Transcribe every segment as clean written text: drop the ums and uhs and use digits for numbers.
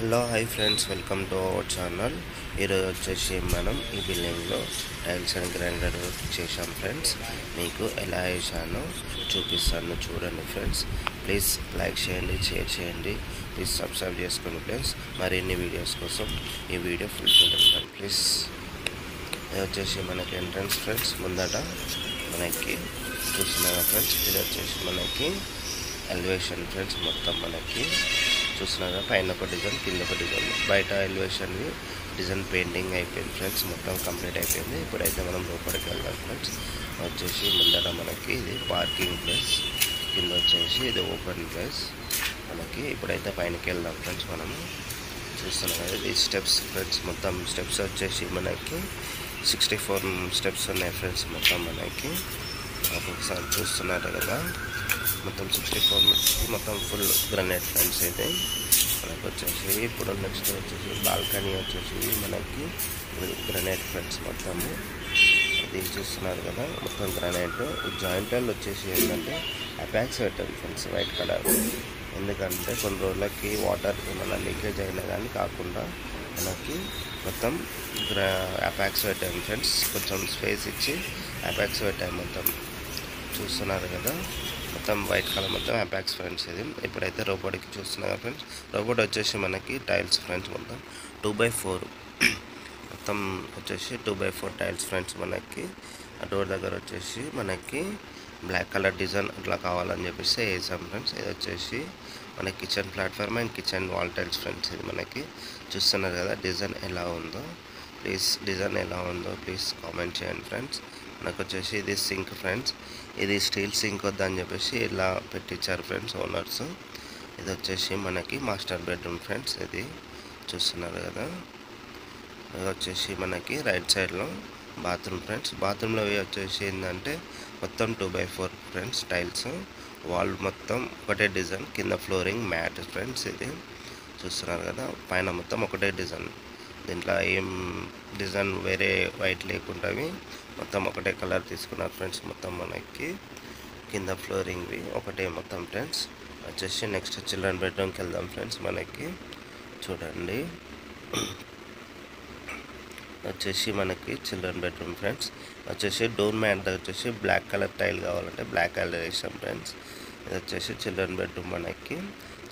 Hello hi friends, welcome to our channel. ఈరోజు వచ్చేసి మనం ఈ బిల్డింగ్లో టైల్స్ అండ్ గ్రైండర్ చేసాం ఫ్రెండ్స్. మీకు ఎలా వేసానో చూపిస్తాను, చూడండి ఫ్రెండ్స్. ప్లీజ్ లైక్ చేయండి, షేర్ చేయండి, ప్లీజ్ సబ్స్క్రైబ్ చేసుకోండి ఫ్రెండ్స్. మరిన్ని వీడియోస్ కోసం ఈ వీడియో ఫుల్ చూడండి ప్లీజ్. ఇది వచ్చేసి మనకి ఎంట్రన్స్ ఫ్రెండ్స్. ముందట మనకి చూస్తున్నారా ఫ్రెండ్స్, ఇది వచ్చేసి మనకి ఎలివేషన్ ఫ్రెండ్స్. మొత్తం మనకి చూస్తున్నారా, పైన ఒక డిజైన్, కింద ఒక డిజైన్. బయట ఎలివేషన్ డిజైన్ పెయింటింగ్ అయిపోయింది ఫ్రెండ్స్, మొత్తం కంప్లీట్ అయిపోయింది. ఇప్పుడైతే మనం లోపలికి వెళ్దాం ఫ్రెండ్స్. వచ్చేసి ముందర మనకి ఇది పార్కింగ్ ప్లేస్, కింద వచ్చేసి ఇది ఓపెన్ ప్లేస్ మనకి. ఇప్పుడైతే పైనకి వెళ్దాం ఫ్రెండ్స్. మనము చూస్తున్నాం కదా, ఇది స్టెప్స్ ఫ్రెండ్స్. మొత్తం స్టెప్స్ వచ్చేసి మనకి 64 స్టెప్స్ ఉన్నాయి ఫ్రెండ్స్. మొత్తం మనకి ఒక్కొక్కసారి చూస్తున్నారు కదా, మొత్తం 64 మొత్తం ఫుల్ గ్రనైట్ ఫ్రెండ్స్. అయితే మనకు వచ్చేసి ఇప్పుడు నెక్స్ట్ వచ్చేసి బాల్కనీ వచ్చేసి మనకి గ్రనైట్ ఫ్రెండ్స్. మొత్తము ఇది చూస్తున్నారు కదా, మొత్తం గ్రనైట్. జాయింట్ వాళ్ళు వచ్చేసి ఏంటంటే అపాక్స్ పెట్టారు ఫ్రెండ్స్, వైట్ కలర్. ఎందుకంటే కొన్ని రోజులకి వాటర్ ఏమైనా లీకేజ్ అయినా కానీ కాకుండా మనకి మొత్తం అపాక్స్ పెట్టాము ఫ్రెండ్స్. కొంచెం స్పేస్ ఇచ్చి అపాక్స్ పెట్టాము మొత్తం. చూస్తున్నారు కదా, మొత్తం వైట్ కలర్ మొత్తం అపాక్స్ ఫ్రెండ్స్. ఇది ఇప్పుడైతే రోబోట్కి చూస్తున్నారు ఫ్రెండ్స్. రోబోట్ వచ్చేసి మనకి టైల్స్ ఫ్రెండ్స్, మొత్తం 2x4 మొత్తం వచ్చేసి 2x4 టైల్స్ ఫ్రెండ్స్. మనకి ఆ డోర్ దగ్గర వచ్చేసి మనకి బ్లాక్ కలర్ డిజైన్ అట్లా కావాలని చెప్పేసి వేసాం ఫ్రెండ్స్. ఇది వచ్చేసి మన kitchen platform and kitchen wall tiles friends. ఇది మనకి చూస్తున్నారు కదా, డిజైన్ ఎలా ఉందో ప్లీజ్ కామెంట్ చేయండి ఫ్రెండ్స్. మనకు వచ్చేసి ఇది సింక్ ఫ్రెండ్స్. ఇది స్టీల్ సింక్ వద్దని చెప్పేసి ఇలా పెట్టించారు ఫ్రెండ్స్ ఓనర్స్. ఇది వచ్చేసి మనకి మాస్టర్ బెడ్రూమ్ ఫ్రెండ్స్. ఇది చూస్తున్నారు కదా, ఇది వచ్చేసి మనకి రైట్ సైడ్లో బాత్రూమ్ ఫ్రెండ్స్. బాత్రూంలో వచ్చేసి ఏంటంటే మొత్తం 2x4 ఫ్రెండ్స్ టైల్స్. వాల్ మొత్తం ఒకటే డిజైన్, కింద ఫ్లోరింగ్ మ్యాట్ ఫ్రెండ్స్. ఇది చూస్తున్నారు కదా, పైన మొత్తం ఒకటే డిజైన్. దీంట్లో ఏం డిజైన్ వేరే వైట్ లేకుండా మొత్తం ఒకటే కలర్ తీసుకున్నారు ఫ్రెండ్స్. మొత్తం మనకి కింద ఫ్లోరింగ్వి ఒకటే మొత్తం ఫ్రెండ్స్. వచ్చేసి నెక్స్ట్ చిల్డ్రన్ బెడ్రూమ్కి వెళ్దాం ఫ్రెండ్స్. మనకి చూడండి, వచ్చేసి మనకి చిల్డ్రన్ బెడ్రూమ్ ఫ్రెండ్స్. వచ్చేసి డోర్ మ్యాట్ దగ్గర వచ్చేసి బ్లాక్ కలర్ టైల్ కావాలంటే బ్లాక్ కలర్ వేసాం ఫ్రెండ్స్. ఇది వచ్చేసి చిల్డ్రన్ బెడ్రూమ్. మనకి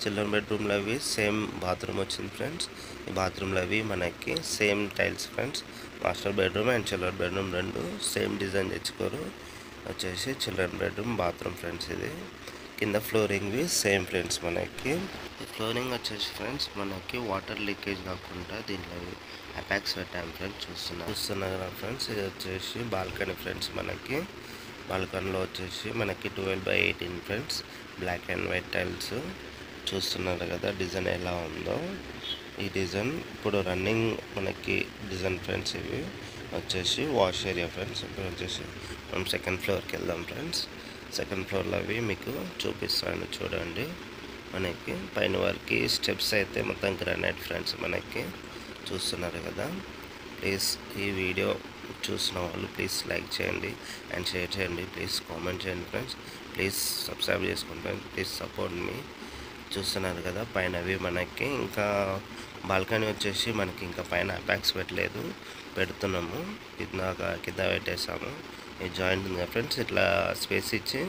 చిల్డ్రన్ బెడ్రూమ్లో అవి సేమ్ బాత్రూమ్ వచ్చింది ఫ్రెండ్స్. ఈ బాత్రూమ్లో అవి మనకి same tiles friends. Master bedroom and children bedroom రెండు సేమ్ డిజైన్ తెచ్చుకోరు. వచ్చేసి చిల్డ్రన్ బెడ్రూమ్ బాత్రూమ్ ఫ్రెండ్స్. ఇది కింద ఫ్లోరింగ్వి సేమ్ ఫ్రెండ్స్. మనకి ఫ్లోరింగ్ వచ్చేసి ఫ్రెండ్స్ మనకి వాటర్ లీకేజ్ కాకుండా దీంట్లో అపాక్స్ పెట్టాము ఫ్రెండ్స్. చూస్తున్నారు ఫ్రెండ్స్. ఇది వచ్చేసి బాల్కనీ ఫ్రెండ్స్. మనకి బాల్కనీలో వచ్చేసి మనకి 12x18 friends, black and white tiles. చూస్తున్నారు కదా డిజైన్ ఎలా ఉందో. ఈ డిజైన్ ఇప్పుడు రన్నింగ్ మనకి డిజైన్ ఫ్రెండ్స్. ఇవి వచ్చేసి వాష్ ఏరియా ఫ్రెండ్స్. ఇప్పుడు వచ్చేసి మనం సెకండ్ ఫ్లోర్కి వెళ్దాం ఫ్రెండ్స్. సెకండ్ ఫ్లోర్లో అవి మీకు చూపిస్తాను చూడండి. మనకి పైన వరకు స్టెప్స్ అయితే మొత్తం గ్రానైట్ ఫ్రెండ్స్. మనకి చూస్తున్నారు కదా, ప్లీజ్ ఈ వీడియో చూసిన వాళ్ళు ప్లీజ్ లైక్ చేయండి అండ్ షేర్ చేయండి, ప్లీజ్ కామెంట్ చేయండి ఫ్రెండ్స్. ప్లీజ్ సబ్స్క్రైబ్ చేసుకోండి ఫ్రెండ్స్, ప్లీజ్ సపోర్ట్ మీ. చూస్తున్నారు కదా, పైన అవి మనకి ఇంకా బాల్కనీ వచ్చేసి మనకి ఇంకా పైన అపాక్స్ పెట్టలేదు, పెడుతున్నాము. కింద పెట్టేసాము. ఈ జాయింట్ ఉంది ఫ్రెండ్స్, ఇట్లా స్పేస్ ఇచ్చి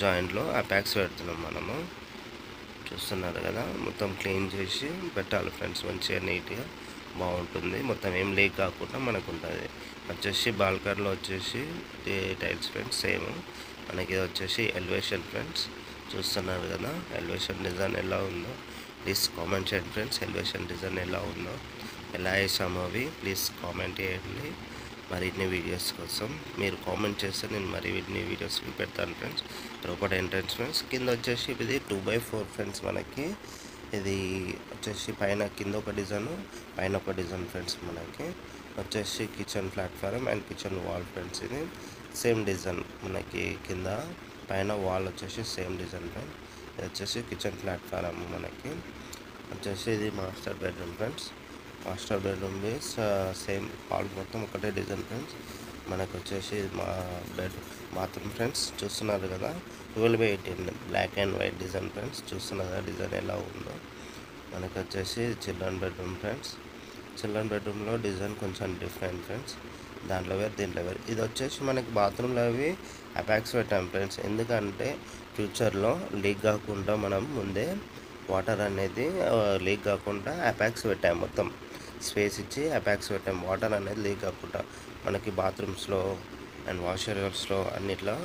జాయింట్లో అపాక్స్ పెడుతున్నాం మనము. చూస్తున్నారు కదా, మొత్తం క్లీన్ చేసి పెట్టాలి ఫ్రెండ్స్, మంచిగా నీట్గా బాగుంటుంది. మొత్తం ఏం లీక్ కాకుండా మనకు ఉంటుంది. వచ్చేసి బాల్కనీలో వచ్చేసి టైల్స్ ఫ్రెండ్స్ సేమ్. మనకి ఇది వచ్చేసి ఎలివేషన్ ఫ్రెండ్స్. చూస్తున్నారు కదా, ఎలివేషన్ డిజైన్ ఎలా ఉందో ప్లీజ్ కామెంట్ చేయండి ఫ్రెండ్స్. ఎలివేషన్ డిజైన్ ఎలా ఉందో, ఎలా వేసామో అవి ప్లీజ్ కామెంట్ చేయండి. మరిన్ని వీడియోస్ కోసం మీరు కామెంట్ చేస్తే నేను మరిన్ని వీడియోస్ పెడతాను ఫ్రెండ్స్. లోపల ఎంట్రన్స్ ఫ్రెండ్స్. కింద వచ్చేసి ఇది 2x4 ఫ్రెండ్స్. మనకి ఇది వచ్చేసి పైన కింద ఒక డిజైన్, పైన ఒక డిజైన్ ఫ్రెండ్స్. మనకి వచ్చేసి kitchen platform and kitchen wall friends. ఇది సేమ్ డిజైన్. మనకి కింద పైన వాల్ వచ్చేసి సేమ్ డిజైన్ ఫ్రెండ్స్. ఇది వచ్చేసి కిచెన్ ప్లాట్ఫామ్. మనకి వచ్చేసి ఇది master bedroom friends. Master bedroom same wall మొత్తం ఒకటే డిజైన్ ఫ్రెండ్స్. మనకు వచ్చేసి మా బాత్రూమ్ ఫ్రెండ్స్. చూస్తున్నారు కదా, 12x18 black and white design friends. చూస్తున్నారు కదా డిజైన్ ఎలా ఉందో. మనకు వచ్చేసి చిల్డ్రన్ బెడ్రూమ్ ఫ్రెండ్స్. చిల్డ్రన్ బెడ్రూమ్లో డిజైన్ కొంచెం డిఫరెంట్ ఫ్రెండ్స్. దాంట్లో వేరు దీంట్లో వేరు. ఇది వచ్చేసి మనకి బాత్రూంలో అవి అపాక్స్ పెట్టాం ఫ్రెండ్స్. ఎందుకంటే ఫ్యూచర్లో లీక్ కాకుండా మనం ముందే వాటర్ అనేది లీక్ కాకుండా అపాక్స్ పెట్టాము. మొత్తం స్పేస్ ఇచ్చి అపాక్స్ పెట్టాం. వాటర్ అనేది లీక్ కాకుండా మనకి బాత్రూమ్స్లో అండ్ వాష్ ఏరియాస్లో అన్నిట్లో